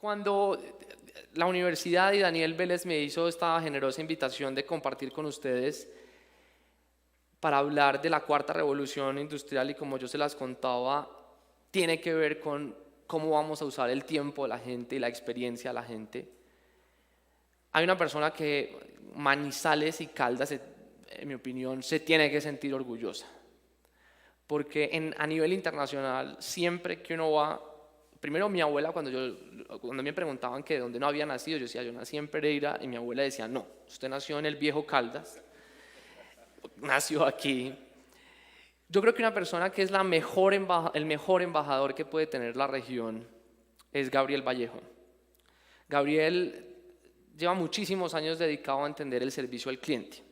Cuando la universidad y Daniel Vélez me hizo esta generosa invitación de compartir con ustedes para hablar de la cuarta revolución industrial, y como yo se las contaba, tiene que ver con cómo vamos a usar el tiempo de la gente y la experiencia de la gente. Hay una persona que Manizales y Caldas, en mi opinión, se tiene que sentir orgullosa, porque a nivel internacional, siempre que uno va, primero mi abuela, cuando me preguntaban que de dónde no había nacido, yo decía, yo nací en Pereira, y mi abuela decía, no, usted nació en el viejo Caldas, nació aquí. Yo creo que una persona que es el mejor embajador que puede tener la región es Gabriel Vallejo. Gabriel lleva muchísimos años dedicado a entender el servicio al cliente.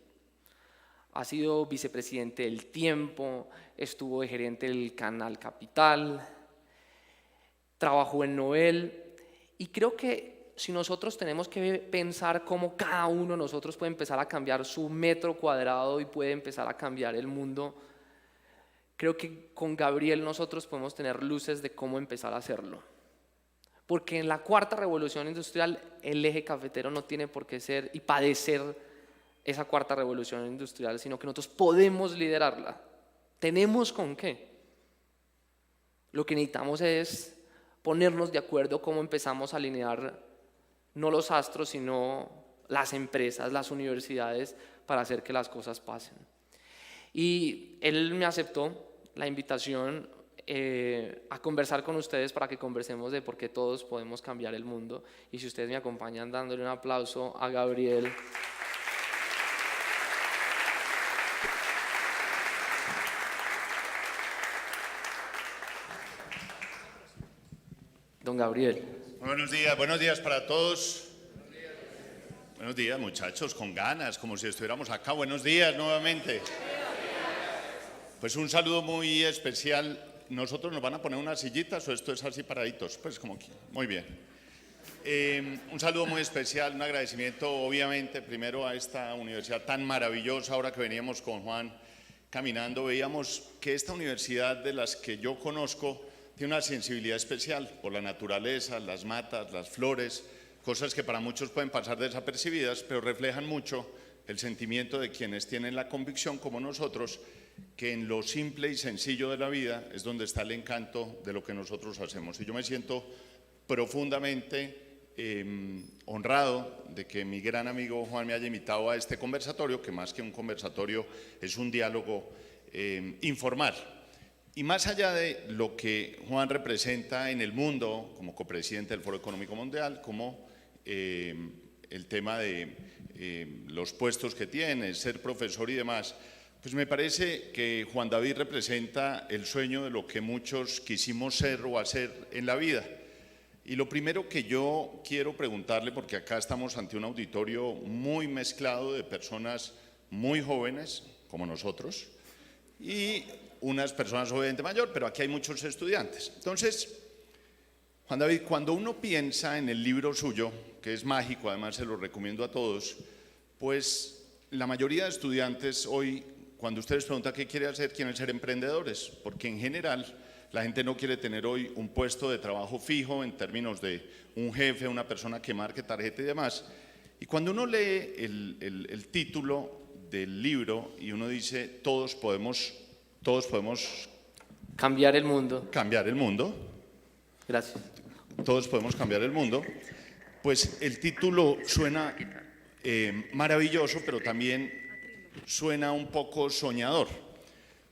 Ha sido vicepresidente del Tiempo, estuvo de gerente del Canal Capital, trabajó en Noel, y creo que si nosotros tenemos que pensar cómo cada uno de nosotros puede empezar a cambiar su metro cuadrado y puede empezar a cambiar el mundo, creo que con Gabriel nosotros podemos tener luces de cómo empezar a hacerlo. Porque en la cuarta revolución industrial el eje cafetero no tiene por qué ser y padecer esa cuarta revolución industrial, sino que nosotros podemos liderarla. ¿Tenemos con qué? Lo que necesitamos es ponernos de acuerdo cómo empezamos a alinear no los astros, sino las empresas, las universidades, para hacer que las cosas pasen. Y él me aceptó la invitación a conversar con ustedes para que conversemos de por qué todos podemos cambiar el mundo. Y si ustedes me acompañan dándole un aplauso a Gabriel. Don Gabriel. Buenos días para todos. Buenos días, muchachos, con ganas, como si estuviéramos acá. Buenos días nuevamente. Pues un saludo muy especial. ¿Nosotros nos van a poner unas sillitas o esto es así paraditos? Pues como aquí. Muy bien. Un saludo muy especial, un agradecimiento obviamente primero a esta universidad tan maravillosa. Ahora que veníamos con Juan caminando, veíamos que esta universidad, de las que yo conozco, tiene una sensibilidad especial por la naturaleza, las matas, las flores, cosas que para muchos pueden pasar desapercibidas, pero reflejan mucho el sentimiento de quienes tienen la convicción, como nosotros, que en lo simple y sencillo de la vida es donde está el encanto de lo que nosotros hacemos. Y yo me siento profundamente honrado de que mi gran amigo Juan me haya invitado a este conversatorio, que más que un conversatorio es un diálogo informal. Y más allá de lo que Juan representa en el mundo como copresidente del Foro Económico Mundial, como el tema de los puestos que tiene, ser profesor y demás, pues me parece que Juan David representa el sueño de lo que muchos quisimos ser o hacer en la vida. Y lo primero que yo quiero preguntarle, porque acá estamos ante un auditorio muy mezclado de personas muy jóvenes, como nosotros, y unas personas obviamente mayor, pero aquí hay muchos estudiantes. Entonces, Juan David, cuando uno piensa en el libro suyo, que es mágico, además se lo recomiendo a todos, pues la mayoría de estudiantes hoy, cuando ustedes preguntan qué quiere hacer, quieren ser emprendedores, porque en general la gente no quiere tener hoy un puesto de trabajo fijo en términos de un jefe, una persona que marque tarjeta y demás. Y cuando uno lee el título del libro y uno dice todos podemos cambiar el mundo. Cambiar el mundo. Gracias. Todos podemos cambiar el mundo. Pues el título suena maravilloso, pero también suena un poco soñador.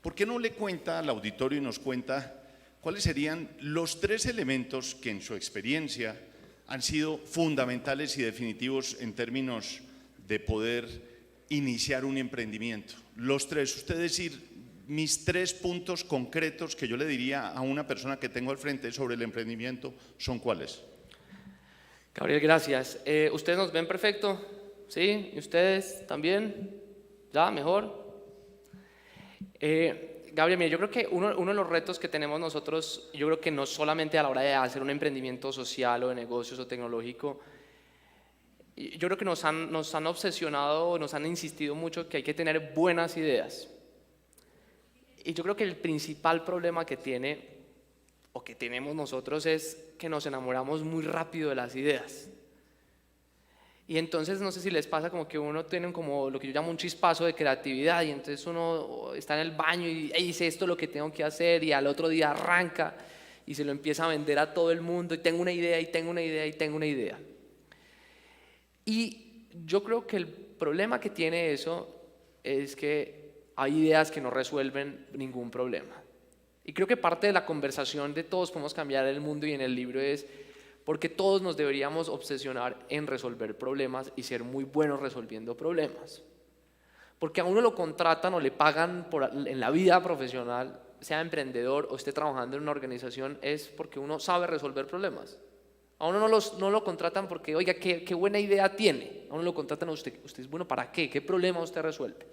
¿Por qué no le cuenta al auditorio y nos cuenta cuáles serían los 3 elementos que en su experiencia han sido fundamentales y definitivos en términos de poder iniciar un emprendimiento? Los 3, usted decir, mis 3 puntos concretos que yo le diría a una persona que tengo al frente sobre el emprendimiento, ¿son cuáles? Gabriel, gracias. ¿Ustedes nos ven perfecto? ¿Sí? ¿Y ustedes también? ¿Ya? ¿Mejor? Gabriel, mira, yo creo que uno de los retos que tenemos nosotros, yo creo que no solamente a la hora de hacer un emprendimiento social o de negocios o tecnológico, yo creo que nos han obsesionado, nos han insistido mucho que hay que tener buenas ideas. Y yo creo que el principal problema que tiene o que tenemos nosotros es que nos enamoramos muy rápido de las ideas. Y entonces no sé si les pasa como que uno tiene como lo que yo llamo un chispazo de creatividad y entonces uno está en el baño y dice esto es lo que tengo que hacer y al otro día arranca y se lo empieza a vender a todo el mundo y tengo una idea y tengo una idea y tengo una idea. Y yo creo que el problema que tiene eso es que hay ideas que no resuelven ningún problema. Y creo que parte de la conversación de Todos Podemos Cambiar el Mundo y en el libro es porque todos nos deberíamos obsesionar en resolver problemas y ser muy buenos resolviendo problemas. Porque a uno lo contratan o le pagan en la vida profesional, sea emprendedor o esté trabajando en una organización, es porque uno sabe resolver problemas. A uno no lo contratan porque, oiga, qué buena idea tiene. A uno lo contratan a usted es bueno para qué, qué problema usted resuelve.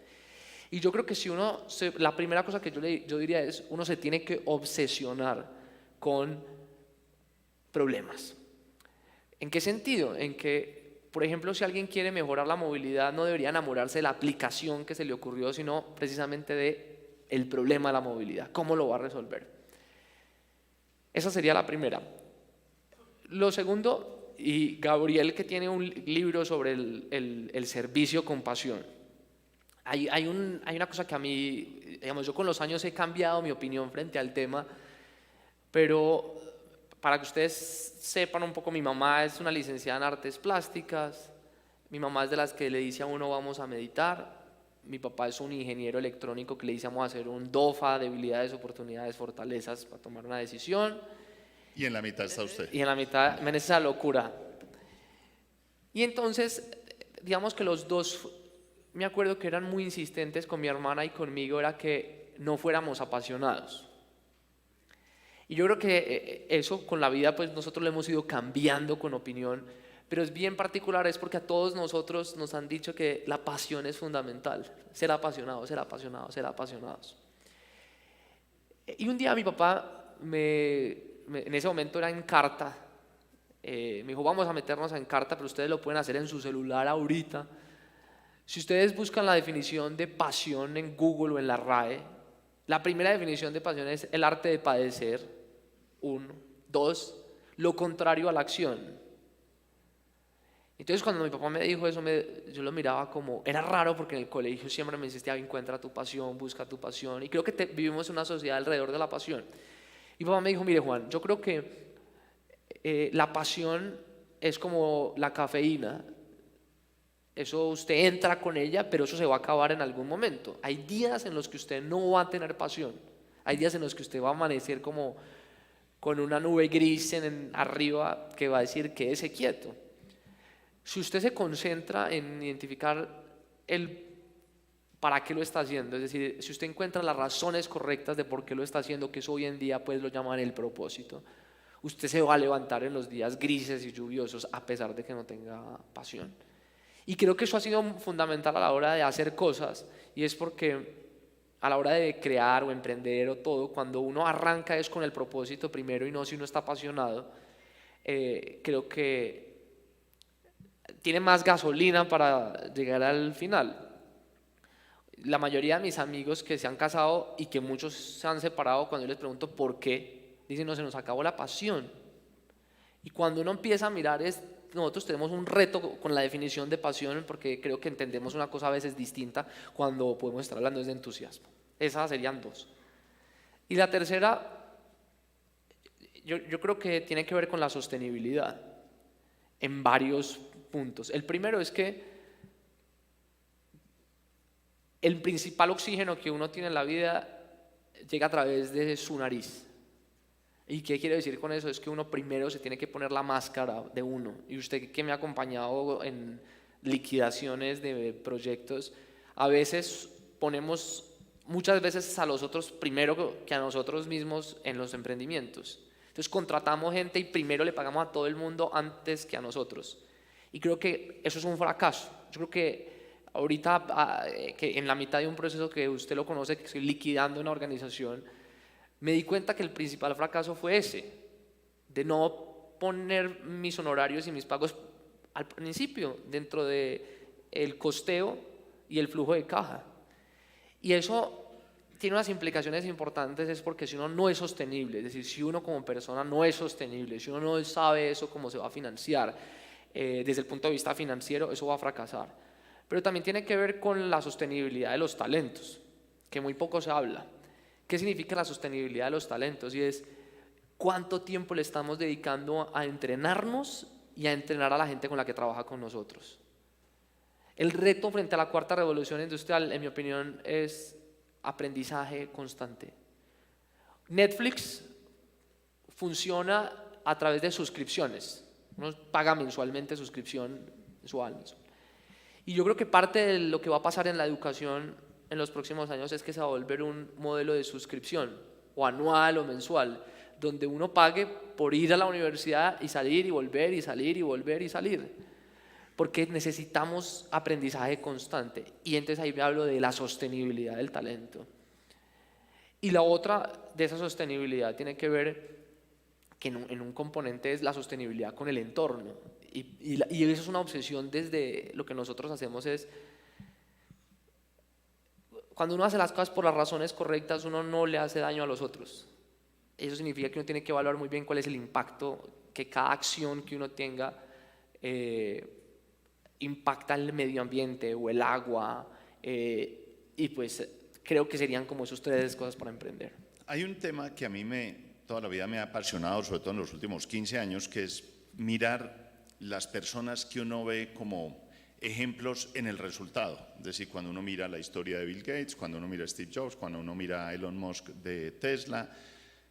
Y yo creo que si la primera cosa que yo diría es, uno se tiene que obsesionar con problemas. ¿En qué sentido? En que, por ejemplo, si alguien quiere mejorar la movilidad, no debería enamorarse de la aplicación que se le ocurrió, sino precisamente del problema de la movilidad. ¿Cómo lo va a resolver? Esa sería la primera. Lo segundo, y Gabriel que tiene un libro sobre el servicio con pasión. Hay una cosa que a mí, digamos, yo con los años he cambiado mi opinión frente al tema, pero para que ustedes sepan un poco, mi mamá es una licenciada en artes plásticas, mi mamá es de las que le dice a uno vamos a meditar, mi papá es un ingeniero electrónico que le dice vamos a hacer un DOFA, debilidades, oportunidades, fortalezas para tomar una decisión. Y en la mitad está usted. Y en la mitad, en esa locura. Y entonces, digamos que los dos, me acuerdo que eran muy insistentes con mi hermana y conmigo, era que no fuéramos apasionados. Y yo creo que eso con la vida pues nosotros lo hemos ido cambiando con opinión, pero es bien particular, es porque a todos nosotros nos han dicho que la pasión es fundamental, ser apasionados, ser apasionados, ser apasionados. Y un día mi papá en ese momento era Encarta, me dijo vamos a meternos a Encarta, pero ustedes lo pueden hacer en su celular ahorita. Si ustedes buscan la definición de pasión en Google o en la RAE, la primera definición de pasión es el arte de padecer. 1, 2, lo contrario a la acción. Entonces cuando mi papá me dijo eso, yo lo miraba como, era raro porque en el colegio siempre me insistía, encuentra tu pasión, busca tu pasión, y creo que vivimos en una sociedad alrededor de la pasión. Y mi papá me dijo, mire Juan, yo creo que la pasión es como la cafeína, eso usted entra con ella, pero eso se va a acabar en algún momento. Hay días en los que usted no va a tener pasión, hay días en los que usted va a amanecer como con una nube gris arriba que va a decir quédese quieto. Si usted se concentra en identificar el para qué lo está haciendo, es decir, si usted encuentra las razones correctas de por qué lo está haciendo, que eso hoy en día pues lo llaman el propósito, usted se va a levantar en los días grises y lluviosos a pesar de que no tenga pasión. Y creo que eso ha sido fundamental a la hora de hacer cosas, y es porque a la hora de crear o emprender o todo, cuando uno arranca es con el propósito primero y no si uno está apasionado, creo que tiene más gasolina para llegar al final. La mayoría de mis amigos que se han casado y que muchos se han separado, cuando yo les pregunto por qué, dicen no, se nos acabó la pasión. Y cuando uno empieza a mirar nosotros tenemos un reto con la definición de pasión porque creo que entendemos una cosa a veces distinta cuando podemos estar hablando de entusiasmo. Esas serían 2. Y la tercera, yo creo que tiene que ver con la sostenibilidad en varios puntos. El primero es que el principal oxígeno que uno tiene en la vida llega a través de su nariz. ¿Y qué quiere decir con eso? Es que uno primero se tiene que poner la máscara de uno. Y usted que me ha acompañado en liquidaciones de proyectos, a veces muchas veces a los otros primero que a nosotros mismos en los emprendimientos. Entonces contratamos gente y primero le pagamos a todo el mundo antes que a nosotros. Y creo que eso es un fracaso. Yo creo que ahorita, que en la mitad de un proceso que usted lo conoce, que estoy liquidando una organización, me di cuenta que el principal fracaso fue ese, de no poner mis honorarios y mis pagos al principio dentro del costeo y el flujo de caja. Y eso tiene unas implicaciones importantes, es porque si uno no es sostenible, es decir, si uno como persona no es sostenible, si uno no sabe eso cómo se va a financiar, desde el punto de vista financiero, eso va a fracasar. Pero también tiene que ver con la sostenibilidad de los talentos, que muy poco se habla. ¿Qué significa la sostenibilidad de los talentos? Y es cuánto tiempo le estamos dedicando a entrenarnos y a entrenar a la gente con la que trabaja con nosotros. El reto frente a la cuarta revolución industrial, en mi opinión, es aprendizaje constante. Netflix funciona a través de suscripciones. Uno paga mensualmente suscripción mensual. Y yo creo que parte de lo que va a pasar en la educación en los próximos años es que se va a volver un modelo de suscripción, o anual o mensual, donde uno pague por ir a la universidad y salir y volver y salir y volver y salir. Porque necesitamos aprendizaje constante. Y entonces ahí me hablo de la sostenibilidad del talento. Y la otra de esa sostenibilidad tiene que ver que en un componente es la sostenibilidad con el entorno. Y eso es una obsesión desde lo que nosotros hacemos es, cuando uno hace las cosas por las razones correctas, uno no le hace daño a los otros. Eso significa que uno tiene que evaluar muy bien cuál es el impacto que cada acción que uno tenga impacta el medio ambiente o el agua, y pues creo que serían como esos tres cosas para emprender. Hay un tema que a mí toda la vida me ha apasionado, sobre todo en los últimos 15 años, que es mirar las personas que uno ve como ejemplos en el resultado. Es decir, cuando uno mira la historia de Bill Gates, cuando uno mira a Steve Jobs, cuando uno mira a Elon Musk de Tesla,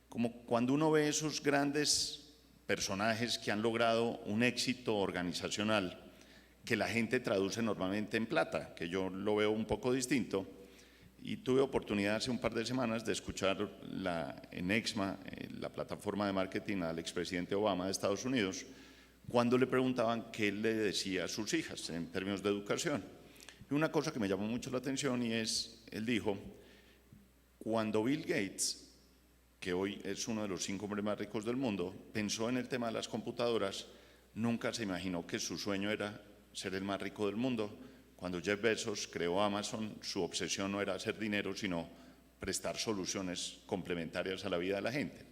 como cuando uno ve esos grandes personajes que han logrado un éxito organizacional que la gente traduce normalmente en plata, que yo lo veo un poco distinto. Y tuve oportunidad hace un par de semanas de escuchar en EXMA, la plataforma de marketing, al expresidente Obama de Estados Unidos, cuando le preguntaban qué le decía a sus hijas en términos de educación. Y una cosa que me llamó mucho la atención y es, él dijo, cuando Bill Gates, que hoy es uno de los 5 hombres más ricos del mundo, pensó en el tema de las computadoras, nunca se imaginó que su sueño era ser el más rico del mundo. Cuando Jeff Bezos creó Amazon, su obsesión no era hacer dinero, sino prestar soluciones complementarias a la vida de la gente.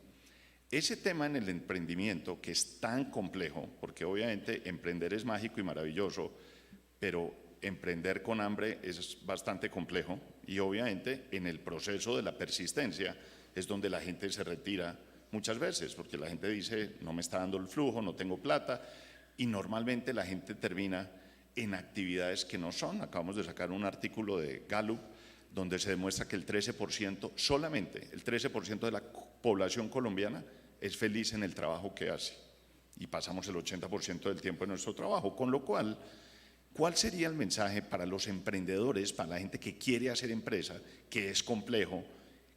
Ese tema en el emprendimiento, que es tan complejo, porque obviamente emprender es mágico y maravilloso, pero emprender con hambre es bastante complejo, y obviamente en el proceso de la persistencia es donde la gente se retira muchas veces, porque la gente dice, no me está dando el flujo, no tengo plata, y normalmente la gente termina en actividades que no son. Acabamos de sacar un artículo de Gallup donde se demuestra que el 13%, solamente el 13% de la población colombiana es feliz en el trabajo que hace, y pasamos el 80% del tiempo en nuestro trabajo, con lo cual, ¿cuál sería el mensaje para los emprendedores, para la gente que quiere hacer empresa, que es complejo,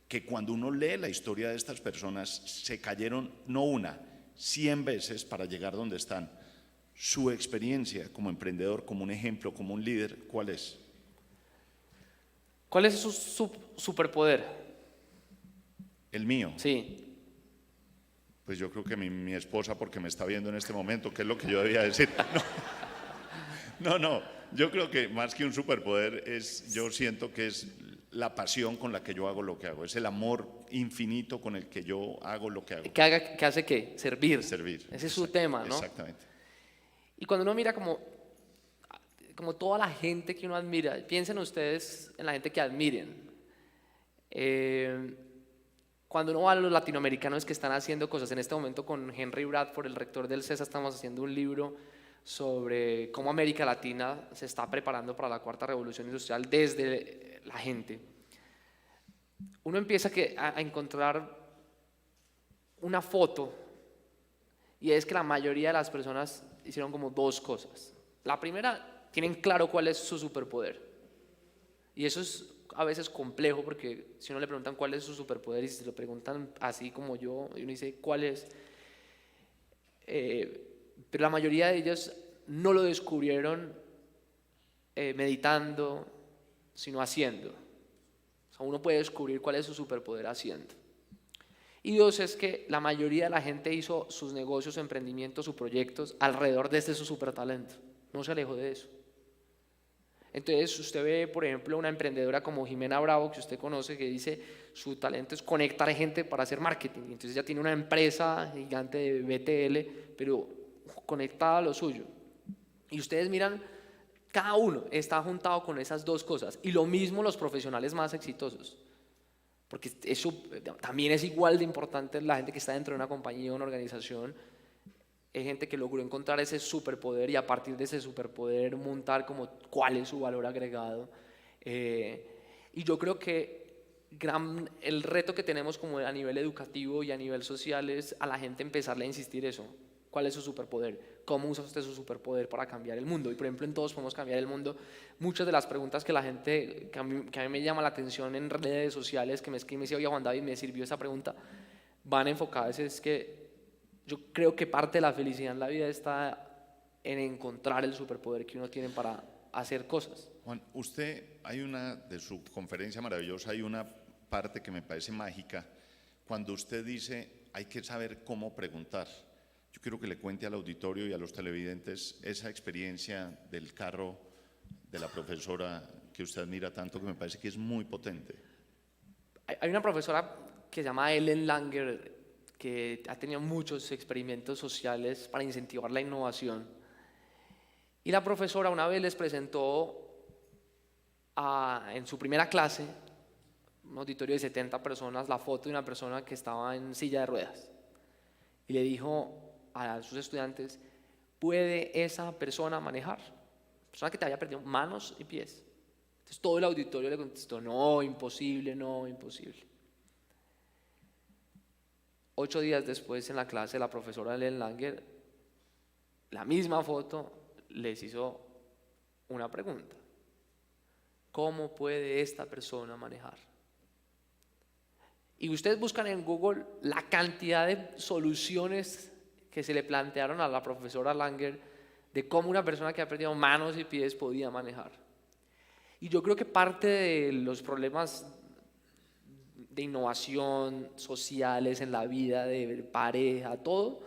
que cuando uno lee la historia de estas personas se cayeron no una, 100 veces para llegar donde están? Su experiencia como emprendedor, como un ejemplo, como un líder, ¿cuál es? ¿Cuál es su superpoder? ¿El mío? Sí. Pues yo creo que mi esposa, porque me está viendo en este momento, ¿qué es lo que yo debía decir? No, yo creo que más que un superpoder yo siento que es la pasión con la que yo hago lo que hago, es el amor infinito con el que yo hago lo que hago. ¿Qué hace qué? Servir. Servir. Ese es su tema, ¿no? Exactamente. Y cuando uno mira como toda la gente que uno admira, piensen ustedes en la gente que admiren. Cuando uno va a los latinoamericanos que están haciendo cosas, en este momento con Henry Bradford, el rector del CESA, estamos haciendo un libro sobre cómo América Latina se está preparando para la cuarta revolución industrial desde la gente. Uno empieza a encontrar una foto, y es que la mayoría de las personas hicieron como dos cosas. La primera, tienen claro cuál es su superpoder, y eso es a veces complejo, porque si uno le preguntan cuál es su superpoder y si se lo preguntan así como yo, y uno dice cuál es, pero la mayoría de ellos no lo descubrieron meditando, sino haciendo. O sea, uno puede descubrir cuál es su superpoder haciendo. Y dos, es que la mayoría de la gente hizo sus negocios, su emprendimientos, sus proyectos alrededor de su supertalento. No se alejó de eso. Entonces usted ve, por ejemplo, una emprendedora como Jimena Bravo, que usted conoce, que dice su talento es conectar gente para hacer marketing. Entonces ella tiene una empresa gigante de BTL, pero conectada a lo suyo. Y ustedes miran, cada uno está juntado con esas dos cosas. Y lo mismo los profesionales más exitosos. Porque eso también es igual de importante, la gente que está dentro de una compañía o una organización. Es gente que logró encontrar ese superpoder y a partir de ese superpoder montar como cuál es su valor agregado. Y yo creo que el reto que tenemos como a nivel educativo y a nivel social es a la gente empezarle a insistir eso. ¿Cuál es su superpoder? ¿Cómo usa usted su superpoder para cambiar el mundo? Y por ejemplo, en Todos Podemos Cambiar el Mundo, muchas de las preguntas que la gente, que a mí me llama la atención en redes sociales, que me escriben y me dice, oye Juan David, me sirvió esa pregunta, van enfocadas, es que yo creo que parte de la felicidad en la vida está en encontrar el superpoder que uno tiene para hacer cosas. Juan, hay una de su conferencia maravillosa, hay una parte que me parece mágica, cuando usted dice hay que saber cómo preguntar. Yo quiero que le cuente al auditorio y a los televidentes esa experiencia del carro de la profesora que usted admira tanto, que me parece que es muy potente. Hay una profesora que se llama Ellen Langer, que ha tenido muchos experimentos sociales para incentivar la innovación. Y la profesora una vez les presentó en su primera clase, un auditorio de 70 personas, la foto de una persona que estaba en silla de ruedas. Y le dijo a sus estudiantes, ¿puede esa persona manejar? Persona que te había perdido manos y pies. Entonces todo el auditorio le contestó, no, imposible, no, imposible. 8 días después en la clase la profesora Ellen Langer, la misma foto, les hizo una pregunta. ¿Cómo puede esta persona manejar? Y ustedes buscan en Google la cantidad de soluciones que se le plantearon a la profesora Langer de cómo una persona que ha perdido manos y pies podía manejar. Y yo creo que parte de los problemas de innovación sociales en la vida, de pareja, todo,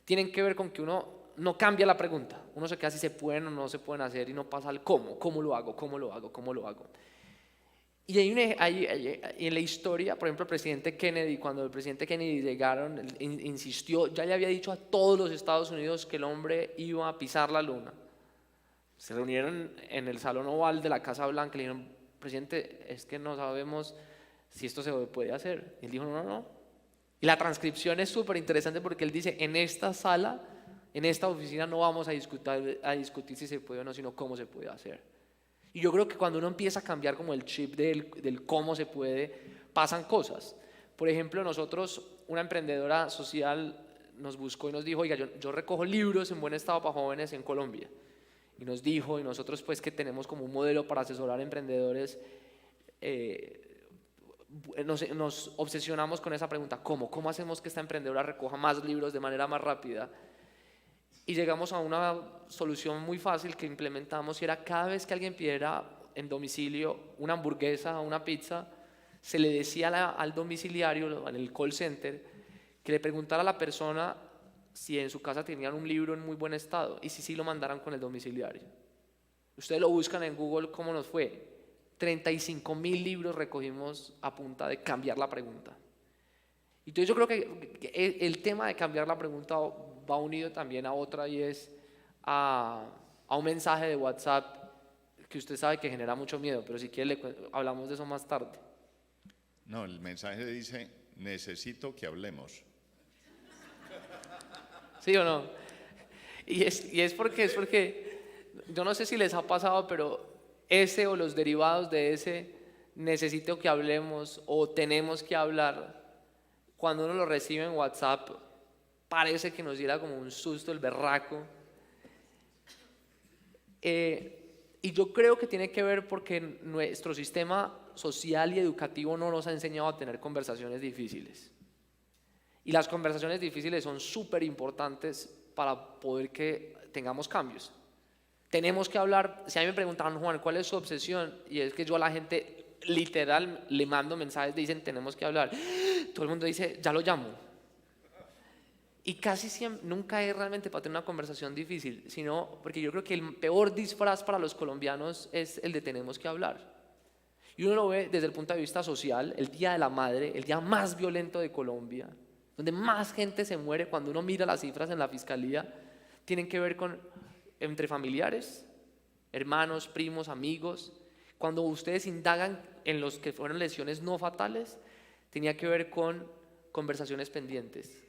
tienen que ver con que uno no cambia la pregunta. Uno se queda si se pueden o no se pueden hacer y no pasa al cómo lo hago. Y en la historia, por ejemplo, el presidente Kennedy, cuando el presidente Kennedy llegaron, insistió, ya le había dicho a todos los Estados Unidos que el hombre iba a pisar la luna. Se reunieron en el Salón Oval de la Casa Blanca y le dijeron, presidente, es que no sabemos si esto se puede hacer. Y él dijo, no. Y la transcripción es súper interesante porque él dice, en esta sala, en esta oficina no vamos a discutir si se puede o no, sino cómo se puede hacer. Y yo creo que cuando uno empieza a cambiar como el chip del cómo se puede, pasan cosas. Por ejemplo, nosotros, una emprendedora social nos buscó y nos dijo, oiga, yo recojo libros en buen estado para jóvenes en Colombia. Y nos dijo, y nosotros pues que tenemos como un modelo para asesorar a emprendedores, nos obsesionamos con esa pregunta, ¿cómo hacemos que esta emprendedora recoja más libros de manera más rápida? Y llegamos a una solución muy fácil que implementamos y era cada vez que alguien pidiera en domicilio una hamburguesa o una pizza, se le decía al domiciliario, en el call center, que le preguntara a la persona si en su casa tenían un libro en muy buen estado y si sí lo mandaran con el domiciliario. Ustedes lo buscan en Google, ¿cómo nos fue? 35,000 libros recogimos a punta de cambiar la pregunta. Entonces yo creo que el tema de cambiar la pregunta va unido también a otra y es a un mensaje de WhatsApp que usted sabe que genera mucho miedo, pero si quiere hablamos de eso más tarde. No, el mensaje dice, necesito que hablemos. ¿Sí o no? Y es porque yo no sé si les ha pasado, pero ese o los derivados de ese necesito que hablemos o tenemos que hablar, cuando uno lo recibe en WhatsApp, parece que nos diera como un susto el berraco. Y yo creo que tiene que ver porque nuestro sistema social y educativo no nos ha enseñado a tener conversaciones difíciles. Y las conversaciones difíciles son súper importantes para poder que tengamos cambios. Tenemos que hablar. Si a mí me preguntaban, Juan, ¿cuál es su obsesión? Y es que yo a la gente literal le mando mensajes, dicen, tenemos que hablar. Todo el mundo dice, ya lo llamo. Y casi siempre, nunca es realmente para tener una conversación difícil, sino porque yo creo que el peor disfraz para los colombianos es el de tenemos que hablar. Y uno lo ve desde el punto de vista social, el Día de la Madre, el día más violento de Colombia, donde más gente se muere cuando uno mira las cifras en la fiscalía, tienen que ver con entre familiares, hermanos, primos, amigos. Cuando ustedes indagan en los que fueron lesiones no fatales, tenía que ver con conversaciones pendientes.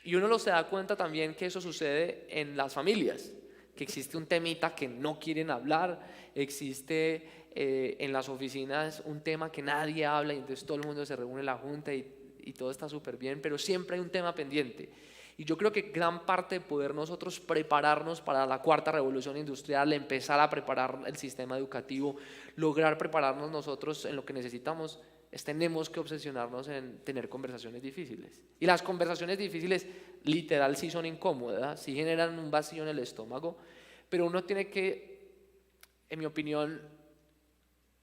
Y uno se da cuenta también que eso sucede en las familias, que existe un temita que no quieren hablar, existe en las oficinas un tema que nadie habla y entonces todo el mundo se reúne en la junta y todo está súper bien, pero siempre hay un tema pendiente. Y yo creo que gran parte de poder nosotros prepararnos para la cuarta revolución industrial, empezar a preparar el sistema educativo, lograr prepararnos nosotros en lo que necesitamos, tenemos que obsesionarnos en tener conversaciones difíciles. Y las conversaciones difíciles literal sí son incómodas, sí generan un vacío en el estómago, pero uno tiene que, en mi opinión,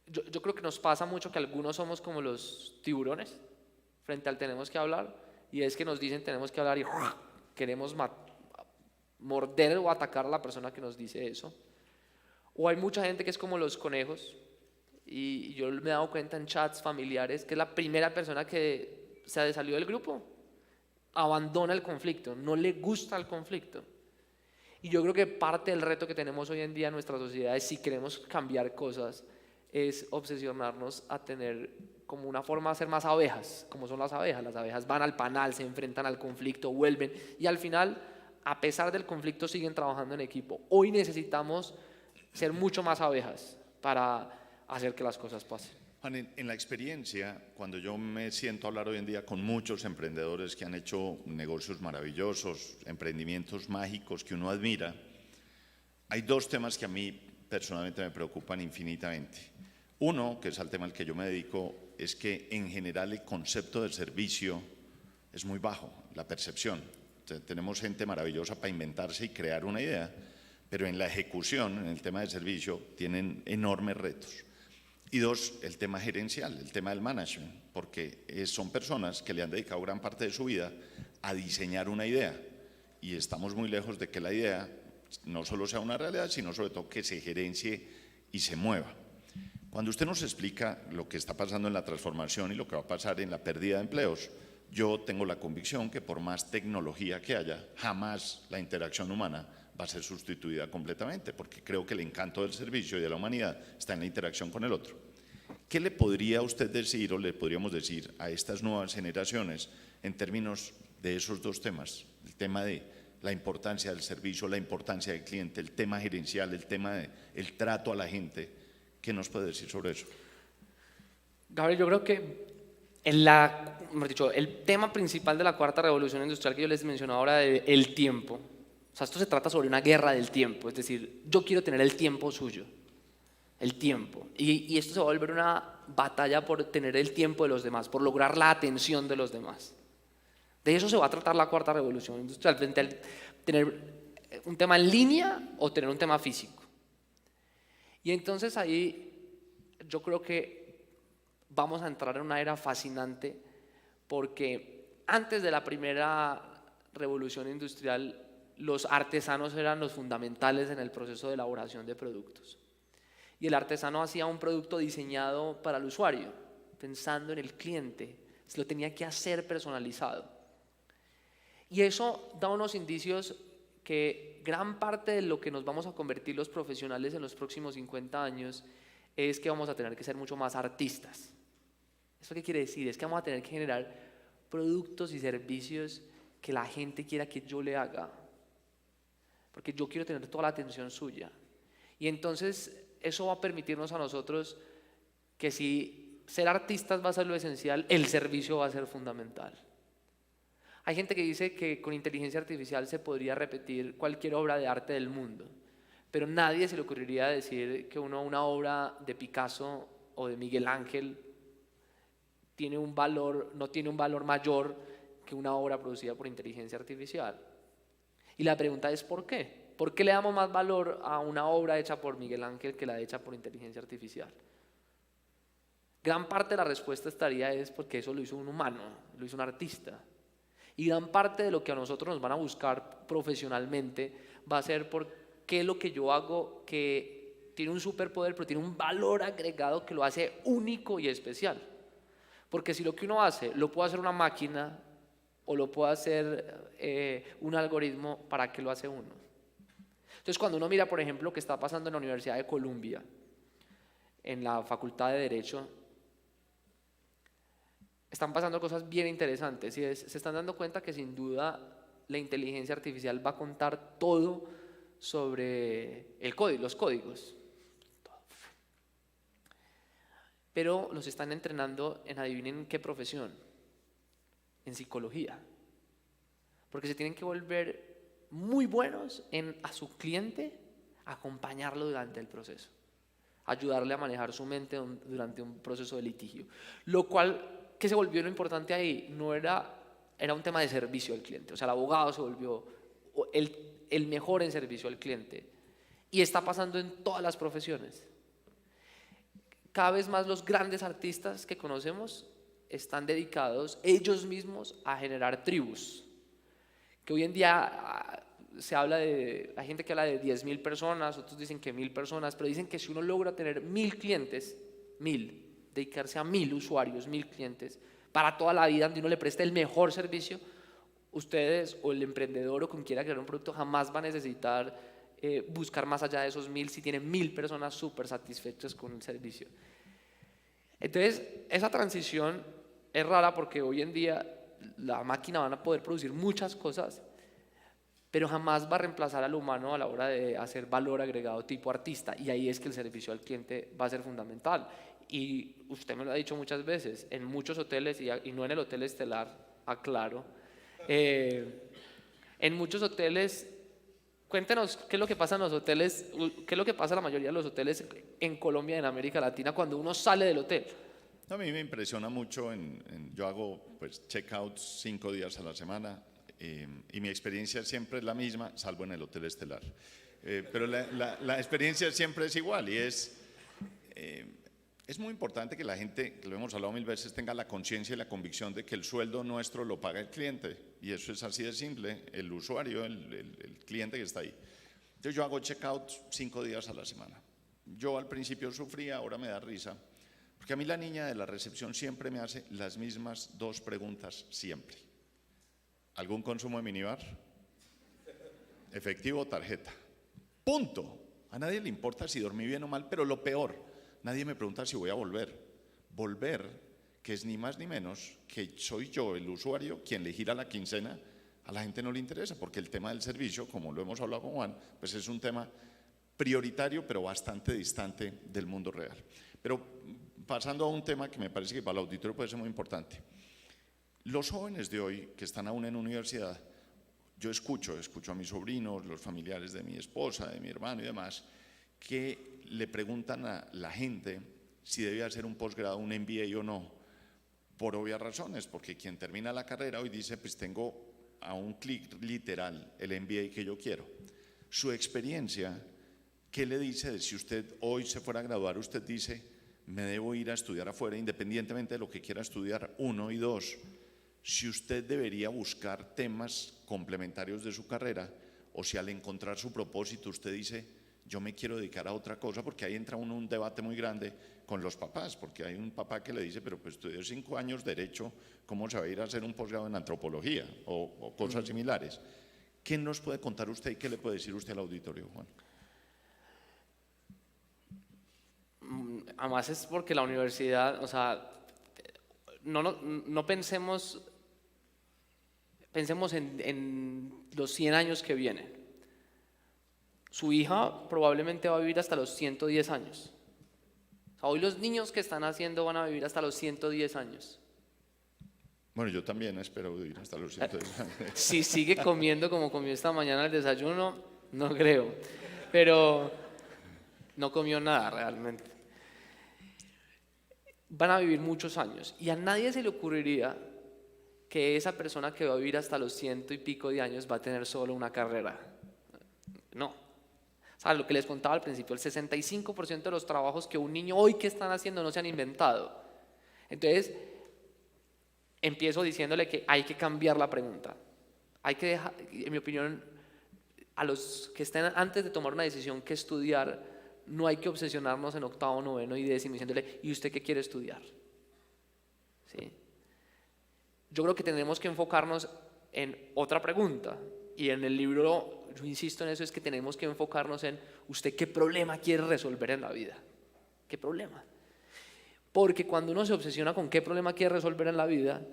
yo creo que nos pasa mucho que algunos somos como los tiburones frente al tenemos que hablar, y es que nos dicen tenemos que hablar y queremos morder o atacar a la persona que nos dice eso. O hay mucha gente que es como los conejos, y yo me he dado cuenta en chats familiares que es la primera persona que se salió del grupo, abandona el conflicto, no le gusta el conflicto. Y yo creo que parte del reto que tenemos hoy en día en nuestra sociedad es, si queremos cambiar cosas, es obsesionarnos a tener como una forma de ser más abejas, como son las abejas. Las abejas van al panal, se enfrentan al conflicto, vuelven y al final, a pesar del conflicto, siguen trabajando en equipo. Hoy necesitamos ser mucho más abejas para hacer que las cosas pasen. Juan, en la experiencia, cuando yo me siento a hablar hoy en día con muchos emprendedores que han hecho negocios maravillosos, emprendimientos mágicos que uno admira, hay dos temas que a mí personalmente me preocupan infinitamente. Uno, que es al tema al que yo me dedico, es que en general el concepto del servicio es muy bajo, la percepción. Tenemos gente maravillosa para inventarse y crear una idea, pero en la ejecución, en el tema del servicio, tienen enormes retos. Y dos, el tema gerencial, el tema del management, porque son personas que le han dedicado gran parte de su vida a diseñar una idea, y estamos muy lejos de que la idea no solo sea una realidad, sino sobre todo que se gerencie y se mueva. Cuando usted nos explica lo que está pasando en la transformación y lo que va a pasar en la pérdida de empleos, yo tengo la convicción que por más tecnología que haya, jamás la interacción humana va a ser sustituida completamente, porque creo que el encanto del servicio y de la humanidad está en la interacción con el otro. ¿Qué le podría usted decir o le podríamos decir a estas nuevas generaciones en términos de esos dos temas? El tema de la importancia del servicio, la importancia del cliente, el tema gerencial, el tema del trato a la gente. ¿Qué nos puede decir sobre eso? Gabriel, yo creo que el tema principal de la cuarta revolución industrial que yo les mencionaba ahora, el tiempo. O sea, esto se trata sobre una guerra del tiempo, es decir, yo quiero tener el tiempo suyo, el tiempo. Y esto se va a volver una batalla por tener el tiempo de los demás, por lograr la atención de los demás. De eso se va a tratar la cuarta revolución industrial, frente al tener un tema en línea o tener un tema físico. Y entonces ahí yo creo que vamos a entrar en una era fascinante, porque antes de la primera revolución industrial los artesanos eran los fundamentales en el proceso de elaboración de productos. Y el artesano hacía un producto diseñado para el usuario, pensando en el cliente, se lo tenía que hacer personalizado. Y eso da unos indicios que gran parte de lo que nos vamos a convertir los profesionales en los próximos 50 años es que vamos a tener que ser mucho más artistas. ¿Eso qué quiere decir? Es que vamos a tener que generar productos y servicios que la gente quiera que yo le haga, porque yo quiero tener toda la atención suya. Y entonces eso va a permitirnos a nosotros que, si ser artistas va a ser lo esencial, el servicio va a ser fundamental. Hay gente que dice que con inteligencia artificial se podría repetir cualquier obra de arte del mundo, pero nadie se le ocurriría decir que una obra de Picasso o de Miguel Ángel no tiene un valor mayor que una obra producida por inteligencia artificial. Y la pregunta es ¿por qué? ¿Por qué le damos más valor a una obra hecha por Miguel Ángel que la hecha por inteligencia artificial? Gran parte de la respuesta es porque eso lo hizo un humano, lo hizo un artista. Y gran parte de lo que a nosotros nos van a buscar profesionalmente va a ser por qué lo que yo hago que tiene un superpoder, pero tiene un valor agregado que lo hace único y especial. Porque si lo que uno hace lo puede hacer una máquina o lo puede hacer un algoritmo, ¿para qué lo hace uno? Entonces, cuando uno mira, por ejemplo, lo que está pasando en la Universidad de Columbia, en la Facultad de Derecho, están pasando cosas bien interesantes y se están dando cuenta que sin duda la inteligencia artificial va a contar todo sobre el código, los códigos. Pero los están entrenando en, adivinen qué profesión, en psicología. Porque se tienen que volver muy buenos en a su cliente acompañarlo durante el proceso, ayudarle a manejar su mente durante un proceso de litigio. Lo cual, ¿qué se volvió lo importante ahí? No era un tema de servicio al cliente. O sea, el abogado se volvió el mejor en servicio al cliente. Y está pasando en todas las profesiones. Cada vez más los grandes artistas que conocemos están dedicados ellos mismos a generar tribus. Que hoy en día se habla hay gente que habla de 10.000 personas, otros dicen que 1.000 personas, pero dicen que si uno logra tener 1.000 clientes, 1.000, dedicarse a 1.000 usuarios, 1.000 clientes, para toda la vida, donde uno le preste el mejor servicio, ustedes o el emprendedor o quien quiera crear un producto jamás va a necesitar buscar más allá de esos 1.000 si tienen 1.000 personas súper satisfechas con el servicio. Entonces, esa transición es rara porque hoy en día la máquina van a poder producir muchas cosas, pero jamás va a reemplazar al humano a la hora de hacer valor agregado tipo artista, y ahí es que el servicio al cliente va a ser fundamental. Y usted me lo ha dicho muchas veces, en muchos hoteles, y no en el Hotel Estelar, aclaro, en muchos hoteles, cuéntenos qué es lo que pasa en los hoteles, qué es lo que pasa en la mayoría de los hoteles en Colombia y en América Latina cuando uno sale del hotel. A mí me impresiona mucho, yo hago pues checkouts 5 días a la semana y mi experiencia siempre es la misma, salvo en el Hotel Estelar. Pero la experiencia siempre es igual y es muy importante que la gente, que lo hemos hablado 1000 veces, tenga la conciencia y la convicción de que el sueldo nuestro lo paga el cliente y eso es así de simple, el usuario, el cliente que está ahí. Entonces yo hago checkouts 5 días a la semana. Yo al principio sufría, ahora me da risa. Porque a mí la niña de la recepción siempre me hace las mismas 2 preguntas, siempre. ¿Algún consumo de minibar? ¿Efectivo o tarjeta? Punto. A nadie le importa si dormí bien o mal, pero lo peor, nadie me pregunta si voy a volver. Volver, que es ni más ni menos que soy yo, el usuario, quien le gira la quincena, a la gente no le interesa, porque el tema del servicio, como lo hemos hablado con Juan, pues es un tema prioritario, pero bastante distante del mundo real. Pero pasando a un tema que me parece que para el auditorio puede ser muy importante. Los jóvenes de hoy que están aún en universidad, yo escucho a mis sobrinos, los familiares de mi esposa, de mi hermano y demás, que le preguntan a la gente si debe hacer un posgrado, un MBA o no, por obvias razones, porque quien termina la carrera hoy dice, pues tengo a un clic literal el MBA que yo quiero. Su experiencia, ¿qué le dice de si usted hoy se fuera a graduar, usted dice, me debo ir a estudiar afuera, independientemente de lo que quiera estudiar, 1 y 2, si usted debería buscar temas complementarios de su carrera o si al encontrar su propósito usted dice, yo me quiero dedicar a otra cosa, porque ahí entra uno en un debate muy grande con los papás, porque hay un papá que le dice, pero pues estudió 5 años derecho, ¿cómo se va a ir a hacer un posgrado en antropología o cosas similares? ¿Qué nos puede contar usted y qué le puede decir usted al auditorio, Juan? Además es porque la universidad, o sea, no pensemos en los 100 años que vienen. Su hija probablemente va a vivir hasta los 110 años. O sea, hoy los niños que están haciendo van a vivir hasta los 110 años. Bueno, yo también espero vivir hasta los 110 años. Si sigue comiendo como comió esta mañana el desayuno, no creo. Pero no comió nada realmente. Van a vivir muchos años y a nadie se le ocurriría que esa persona que va a vivir hasta los 100 y pico de años va a tener solo una carrera. No. O sea, lo que les contaba al principio, el 65% de los trabajos que un niño hoy que están haciendo no se han inventado. Entonces, empiezo diciéndole que hay que cambiar la pregunta. Hay que dejar, en mi opinión, a los que estén antes de tomar una decisión que estudiar, no hay que obsesionarnos en octavo, noveno y décimo diciéndole, ¿y usted qué quiere estudiar? ¿Sí? Yo creo que tenemos que enfocarnos en otra pregunta, y en el libro yo insisto en eso, es que tenemos que enfocarnos en usted qué problema quiere resolver en la vida. ¿Qué problema? Porque cuando uno se obsesiona con qué problema quiere resolver en la vida,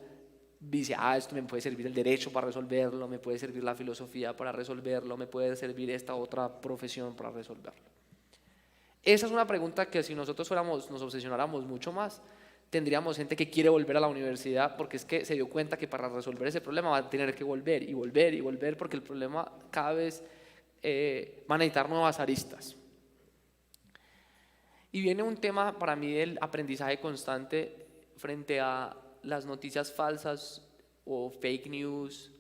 dice, esto me puede servir el derecho para resolverlo, me puede servir la filosofía para resolverlo, me puede servir esta otra profesión para resolverlo. Esa es una pregunta que si nosotros nos obsesionáramos mucho más, tendríamos gente que quiere volver a la universidad porque es que se dio cuenta que para resolver ese problema va a tener que volver y volver y volver porque el problema cada vez va a necesitar nuevas aristas. Y viene un tema para mí del aprendizaje constante frente a las noticias falsas o fake news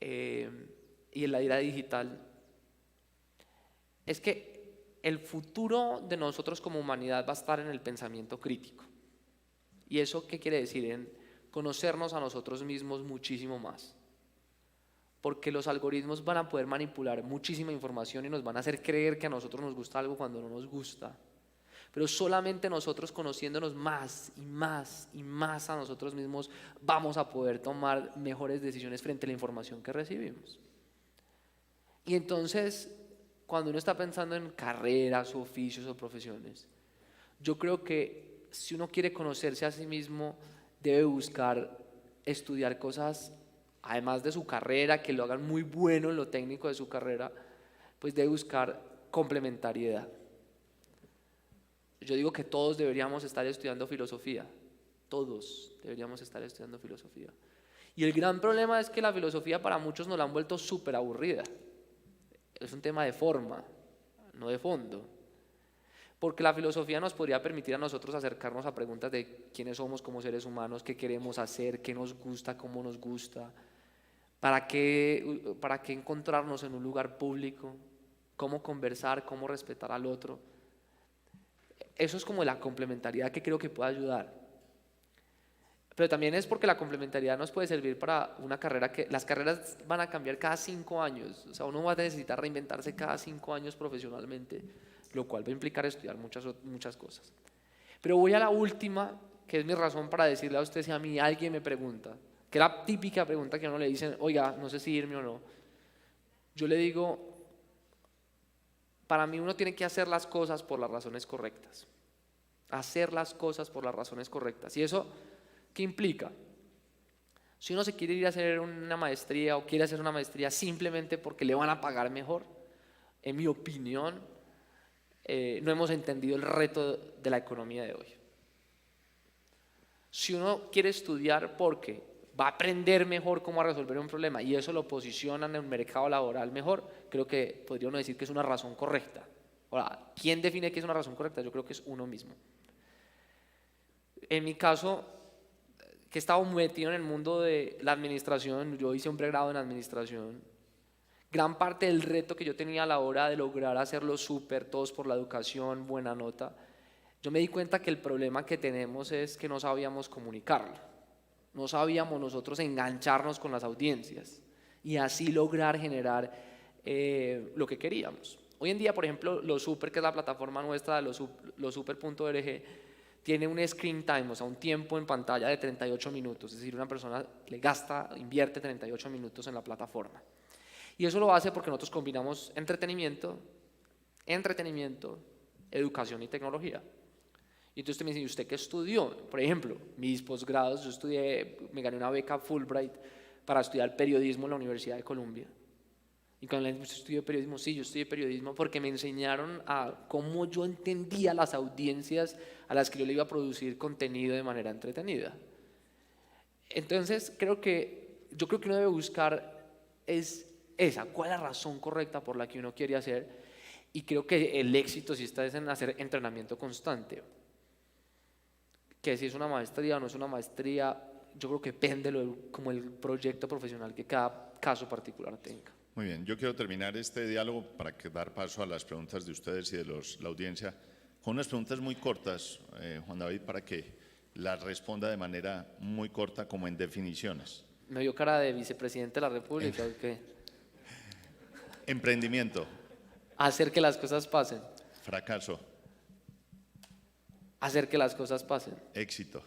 y en la era digital. Es que el futuro de nosotros como humanidad va a estar en el pensamiento crítico. ¿Y eso qué quiere decir? En conocernos a nosotros mismos muchísimo más. Porque los algoritmos van a poder manipular muchísima información y nos van a hacer creer que a nosotros nos gusta algo cuando no nos gusta. Pero solamente nosotros conociéndonos más y más y más a nosotros mismos vamos a poder tomar mejores decisiones frente a la información que recibimos. Y entonces, cuando uno está pensando en carreras, oficios o profesiones, yo creo que si uno quiere conocerse a sí mismo, debe buscar estudiar cosas, además de su carrera, que lo hagan muy bueno en lo técnico de su carrera, pues debe buscar complementariedad. Yo digo que todos deberíamos estar estudiando filosofía, todos deberíamos estar estudiando filosofía. Y el gran problema es que la filosofía para muchos nos la han vuelto súper aburrida. Es un tema de forma, no de fondo. Porque la filosofía nos podría permitir a nosotros acercarnos a preguntas de quiénes somos como seres humanos, qué queremos hacer, qué nos gusta, cómo nos gusta, para qué encontrarnos en un lugar público, cómo conversar, cómo respetar al otro. Eso es como la complementariedad que creo que puede ayudar. Pero también es porque la complementariedad nos puede servir para una carrera que las carreras van a cambiar cada 5 años. O sea, uno va a necesitar reinventarse cada 5 años profesionalmente, lo cual va a implicar estudiar muchas cosas. Pero voy a la última, que es mi razón para decirle a usted si a mí alguien me pregunta, que es la típica pregunta que a uno le dicen, oiga, no sé si irme o no. Yo le digo, para mí uno tiene que hacer las cosas por las razones correctas. Hacer las cosas por las razones correctas. ¿Y eso qué implica? Si uno se quiere ir a hacer una maestría o quiere hacer una maestría simplemente porque le van a pagar mejor, en mi opinión, no hemos entendido el reto de la economía de hoy. Si uno quiere estudiar porque va a aprender mejor cómo resolver un problema y eso lo posiciona en el mercado laboral mejor, creo que podría uno decir que es una razón correcta. Ahora, ¿quién define qué es una razón correcta? Yo creo que es uno mismo. En mi caso, que he estado muy metido en el mundo de la administración, yo hice un pregrado en administración. Gran parte del reto que yo tenía a la hora de lograr hacerlo súper, todos por la educación, buena nota, yo me di cuenta que el problema que tenemos es que no sabíamos comunicarlo. No sabíamos nosotros engancharnos con las audiencias y así lograr generar lo que queríamos. Hoy en día, por ejemplo, LoSuper, que es la plataforma nuestra de losuper.org, tiene un screen time, o sea, un tiempo en pantalla de 38 minutos. Es decir, una persona invierte 38 minutos en la plataforma. Y eso lo hace porque nosotros combinamos entretenimiento, educación y tecnología. Y entonces usted me dice, ¿y usted qué estudió? Por ejemplo, mis posgrados, me gané una beca Fulbright para estudiar periodismo en la Universidad de Columbia. Y cuando le dije, ¿usted estudió periodismo? Sí, yo estudié periodismo porque me enseñaron a cómo yo entendía las audiencias a las que yo le iba a producir contenido de manera entretenida. Entonces, yo creo que uno debe buscar cuál es la razón correcta por la que uno quiere hacer, y creo que el éxito sí está en hacer entrenamiento constante. Que si es una maestría o no es una maestría, yo creo que depende como el proyecto profesional que cada caso particular tenga. Muy bien, yo quiero terminar este diálogo para dar paso a las preguntas de ustedes y de la audiencia con unas preguntas muy cortas, Juan David, para que las responda de manera muy corta, como en definiciones. ¿Me vio cara de vicepresidente de la República o qué? Emprendimiento, Hacer que las cosas pasen. fracaso, Hacer que las cosas pasen. éxito,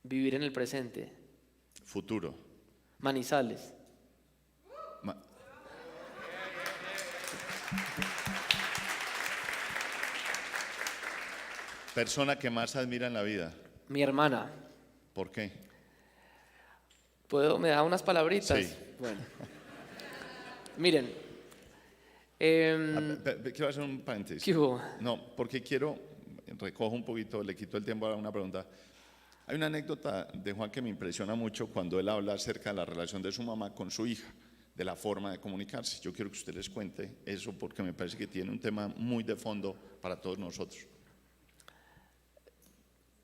Vivir en el presente. futuro. Manizales. Ma- Persona que más admira en la vida. Mi hermana. ¿Por qué? ¿Me da unas palabritas? Sí. Bueno. Miren. Quiero hacer un paréntesis. ¿Qué hubo? No, porque recojo un poquito, le quito el tiempo a una pregunta. Hay una anécdota de Juan que me impresiona mucho cuando él habla acerca de la relación de su mamá con su hija, de la forma de comunicarse. Yo quiero que usted les cuente eso porque me parece que tiene un tema muy de fondo para todos nosotros.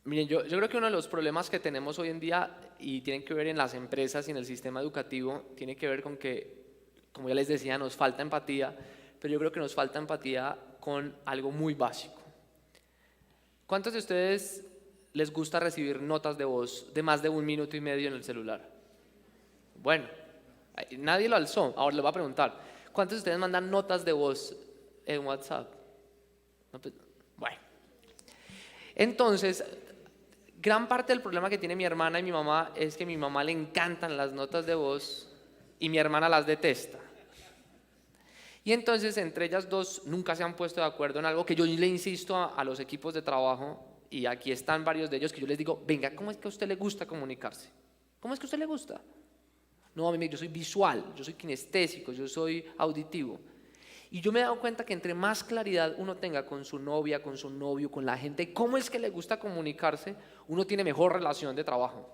Miren, yo creo que uno de los problemas que tenemos hoy en día y tienen que ver en las empresas y en el sistema educativo, tiene que ver con que, como ya les decía, nos falta empatía, pero yo creo que nos falta empatía con algo muy básico. ¿Cuántos de ustedes les gusta recibir notas de voz de más de 1 minuto y medio en el celular? Bueno, nadie lo alzó. Ahora les voy a preguntar, ¿cuántos de ustedes mandan notas de voz en WhatsApp? No, pues, bueno, entonces, gran parte del problema que tiene mi hermana y mi mamá es que a mi mamá le encantan las notas de voz y mi hermana las detesta. Y entonces entre ellas dos nunca se han puesto de acuerdo en algo que yo le insisto a los equipos de trabajo, y aquí están varios de ellos, que yo les digo, venga, ¿cómo es que a usted le gusta comunicarse? ¿Cómo es que a usted le gusta? No, a mí yo soy visual, yo soy kinestésico, yo soy auditivo. Y yo me he dado cuenta que entre más claridad uno tenga con su novia, con su novio, con la gente, cómo es que le gusta comunicarse, uno tiene mejor relación de trabajo.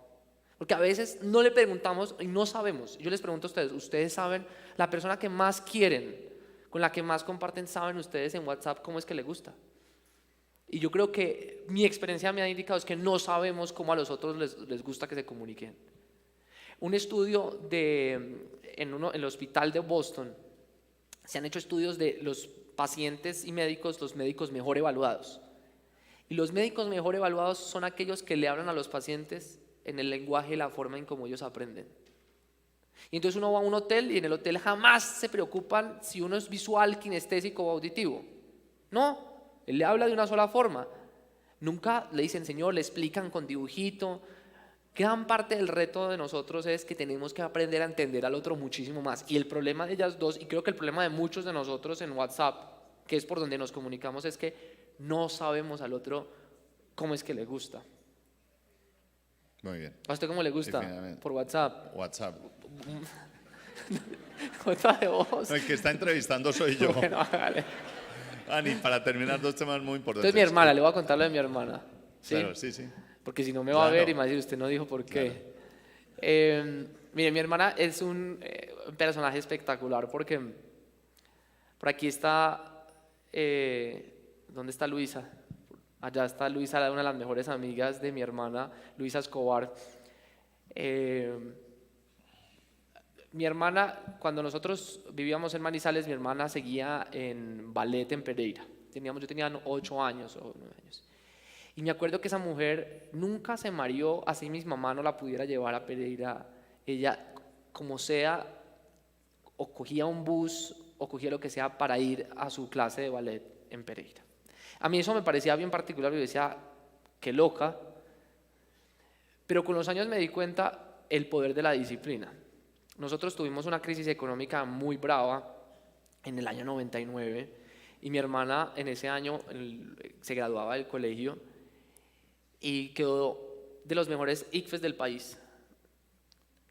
Porque a veces no le preguntamos y no sabemos. Yo les pregunto a ustedes, ¿ustedes saben la persona que más quieren, con la que más comparten, saben ustedes en WhatsApp cómo es que le gusta? Y yo creo que mi experiencia me ha indicado es que no sabemos cómo a los otros les gusta que se comuniquen. Un estudio en el hospital de Boston, se han hecho estudios de los pacientes y médicos, los médicos mejor evaluados. Y los médicos mejor evaluados son aquellos que le hablan a los pacientes en el lenguaje y la forma en cómo ellos aprenden. Y entonces uno va a un hotel y en el hotel jamás se preocupan si uno es visual, kinestésico o auditivo. No, él le habla de una sola forma. Nunca le dicen, señor, le explican con dibujito. Gran parte del reto de nosotros es que tenemos que aprender a entender al otro muchísimo más. Y el problema de ellas dos, y creo que el problema de muchos de nosotros en WhatsApp, que es por donde nos comunicamos, es que no sabemos al otro cómo es que le gusta. Muy bien. ¿A usted cómo le gusta? Por WhatsApp. WhatsApp. Nota de voz. No, el que está entrevistando soy yo. Bueno, hágale. Ani, para terminar, 2 temas muy importantes. Entonces mi hermana, le voy a contar lo de mi hermana. ¿Sí? Claro, sí, sí. Porque si no me va a ver y me va a decir, usted no dijo por qué. Mire, mi hermana es un personaje espectacular porque por aquí está, ¿dónde está Luisa? Allá está Luisa, una de las mejores amigas de mi hermana, Luisa Escobar. Mi hermana, cuando nosotros vivíamos en Manizales, mi hermana seguía en ballet en Pereira. Yo tenía 8 años o 9 años. Y me acuerdo que esa mujer nunca se mareó, así mi mamá no la pudiera llevar a Pereira. Ella, como sea, o cogía un bus o cogía lo que sea para ir a su clase de ballet en Pereira. A mí eso me parecía bien particular, yo decía, qué loca. Pero con los años me di cuenta el poder de la disciplina. Nosotros tuvimos una crisis económica muy brava en el año 99 y mi hermana en ese año se graduaba del colegio y quedó de los mejores ICFES del país.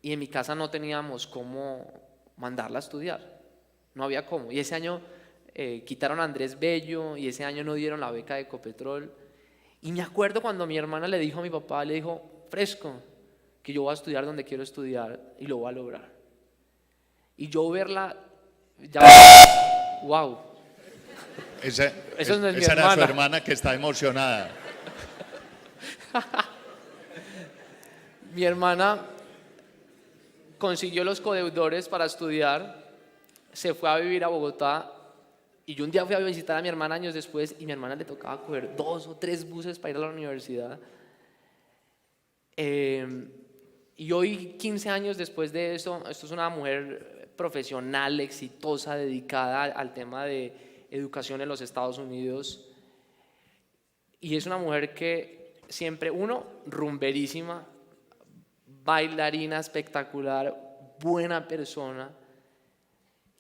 Y en mi casa no teníamos cómo mandarla a estudiar, no había cómo. Y ese año quitaron a Andrés Bello y ese año no dieron la beca de Ecopetrol. Y me acuerdo cuando mi hermana le dijo a mi papá, le dijo, Fresco, que yo voy a estudiar donde quiero estudiar y lo voy a lograr. Y yo verla, ya, wow. Esa no es mi era hermana. su hermana que está emocionada. Mi hermana consiguió los codeudores para estudiar, se fue a vivir a Bogotá Y yo un día fui a visitar a mi hermana años después y a mi hermana le tocaba coger 2 o 3 buses para ir a la universidad. Y hoy, 15 años después de eso, esto es una mujer profesional, exitosa, dedicada al tema de educación en los Estados Unidos. Y es una mujer que siempre, rumberísima, bailarina espectacular, buena persona,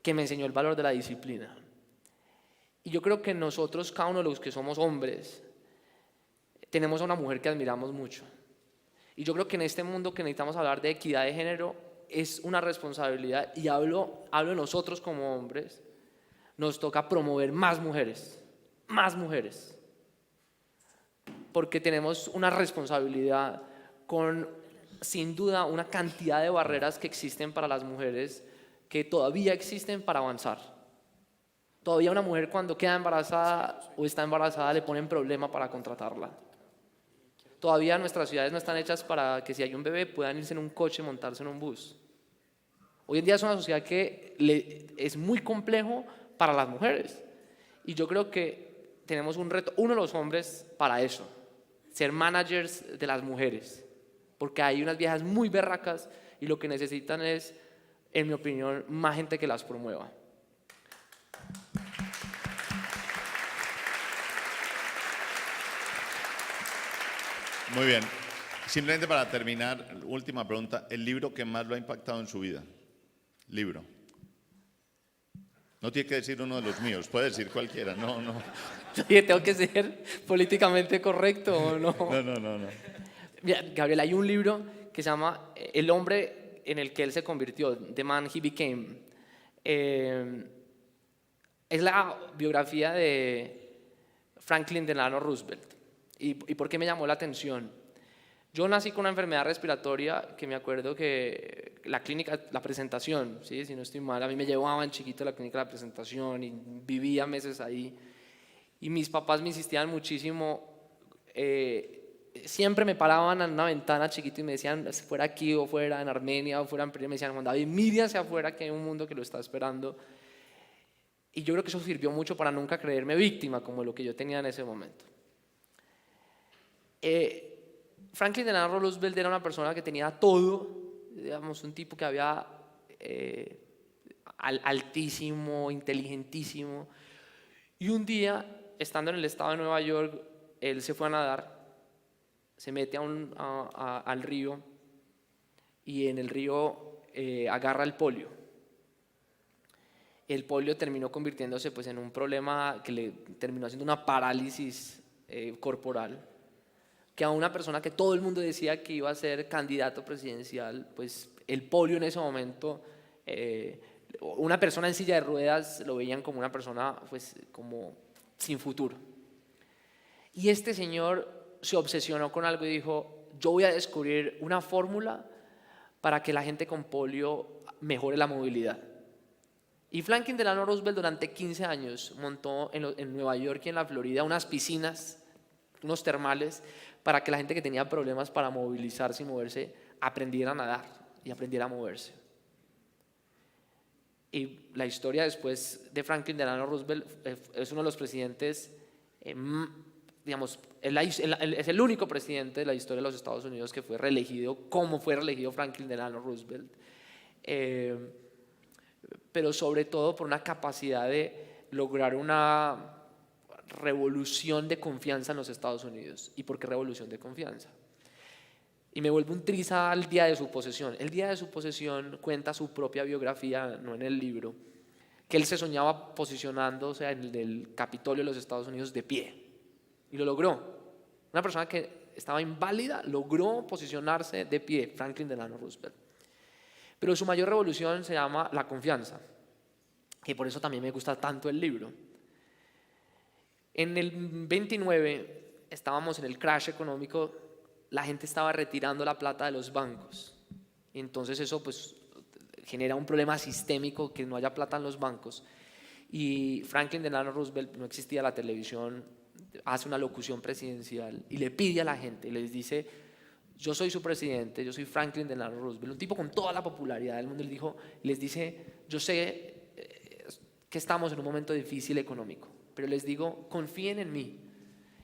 que me enseñó el valor de la disciplina. Y yo creo que nosotros, cada uno de los que somos hombres, tenemos a una mujer que admiramos mucho. Y yo creo que en este mundo que necesitamos hablar de equidad de género, es una responsabilidad, y hablo de nosotros como hombres, nos toca promover más mujeres, porque tenemos una responsabilidad con, sin duda, una cantidad de barreras que existen para las mujeres, que todavía existen para avanzar. Todavía una mujer cuando queda embarazada o está embarazada le ponen problema para contratarla. Todavía nuestras ciudades no están hechas para que si hay un bebé puedan irse en un coche y montarse en un bus. Hoy en día es una sociedad que es muy complejo para las mujeres. Y yo creo que tenemos un reto, uno de los hombres, para eso, ser managers de las mujeres. Porque hay unas viejas muy berracas y lo que necesitan es, en mi opinión, más gente que las promueva. Muy bien. Simplemente para terminar, última pregunta. ¿El libro que más lo ha impactado en su vida? Libro. No tiene que decir uno de los míos, puede decir cualquiera. No. Oye, ¿tengo que ser políticamente correcto o no? No. Mira, Gabriel, hay un libro que se llama El hombre en el que él se convirtió, The Man He Became. Es la biografía de Franklin Delano Roosevelt. ¿Y por qué me llamó la atención? Yo nací con una enfermedad respiratoria que me acuerdo que la clínica, la presentación, ¿sí? Si no estoy mal, a mí me llevaban chiquito a la clínica de la presentación y vivía meses ahí. Y mis papás me insistían muchísimo, siempre me paraban en una ventana chiquito y me decían, fuera aquí o fuera en Armenia o fuera en Perú, me decían, Juan David, mire hacia afuera que hay un mundo que lo está esperando. Y yo creo que eso sirvió mucho para nunca creerme víctima como lo que yo tenía en ese momento. Franklin Delano Roosevelt era una persona que tenía todo, digamos, un tipo que había altísimo, inteligentísimo. Y un día, estando en el estado de Nueva York, él se fue a nadar, se mete al río y en el río agarra el polio. El polio terminó convirtiéndose pues, en un problema que le terminó haciendo una parálisis corporal, que a una persona que todo el mundo decía que iba a ser candidato presidencial, pues el polio en ese momento, una persona en silla de ruedas lo veían como una persona pues, como sin futuro. Y este señor se obsesionó con algo y dijo, yo voy a descubrir una fórmula para que la gente con polio mejore la movilidad. Y Franklin Delano Roosevelt durante 15 años montó en Nueva York y en la Florida unas piscinas, unos termales, para que la gente que tenía problemas para movilizarse y moverse aprendiera a nadar y aprendiera a moverse. Y la historia después de Franklin Delano Roosevelt es uno de los presidentes, digamos, es el único presidente de la historia de los Estados Unidos que fue reelegido como fue reelegido Franklin Delano Roosevelt. Pero sobre todo por una capacidad de lograr una revolución de confianza en los Estados Unidos. ¿Y por qué revolución de confianza? Y me vuelvo un triza al día de su posesión. El día de su posesión cuenta su propia biografía, no en el libro, que él se soñaba posicionándose en el Capitolio de los Estados Unidos de pie. Y lo logró. Una persona que estaba inválida logró posicionarse de pie, Franklin Delano Roosevelt. Pero su mayor revolución se llama la confianza, que por eso también me gusta tanto el libro. En el 29 estábamos en el crash económico, la gente estaba retirando la plata de los bancos. Y entonces eso pues, genera un problema sistémico, que no haya plata en los bancos. Y Franklin Delano Roosevelt, no existía la televisión, hace una locución presidencial y le pide a la gente, les dice, yo soy su presidente, yo soy Franklin Delano Roosevelt, un tipo con toda la popularidad del mundo, les dice, yo sé que estamos en un momento difícil económico, pero les digo, confíen en mí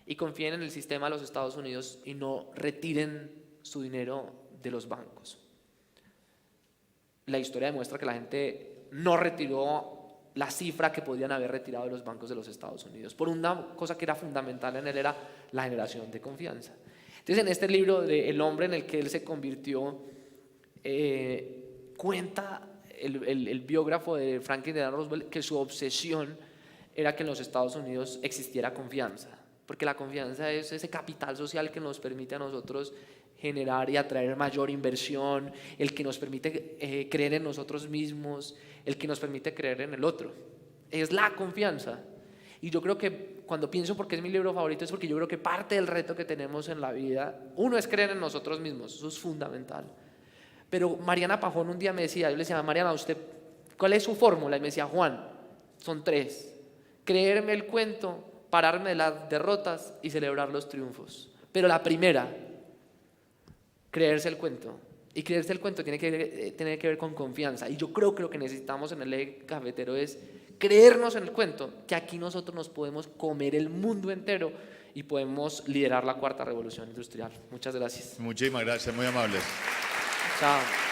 y confíen en el sistema de los Estados Unidos y no retiren su dinero de los bancos. La historia demuestra que la gente no retiró la cifra que podían haber retirado de los bancos de los Estados Unidos, por una cosa que era fundamental en él, era la generación de confianza. Entonces, en este libro de El hombre en el que él se convirtió, cuenta el biógrafo de Franklin Delano Roosevelt que su obsesión era que en los Estados Unidos existiera confianza, porque la confianza es ese capital social que nos permite a nosotros generar y atraer mayor inversión, el que nos permite creer en nosotros mismos, el que nos permite creer en el otro. Es la confianza. Y yo creo que cuando pienso por qué es mi libro favorito, es porque yo creo que parte del reto que tenemos en la vida, uno es creer en nosotros mismos, eso es fundamental. Pero Mariana Pajón un día me decía, yo le decía, Mariana, ¿usted cuál es su fórmula? Y me decía, Juan, son 3: creerme el cuento, pararme de las derrotas y celebrar los triunfos. Pero la primera, creerse el cuento. Y creerse el cuento tiene que ver con confianza. Y yo creo que lo que necesitamos en el eje cafetero es creernos en el cuento, que aquí nosotros nos podemos comer el mundo entero y podemos liderar la 4ª revolución industrial. Muchas gracias. Muchísimas gracias, muy amables. Chao.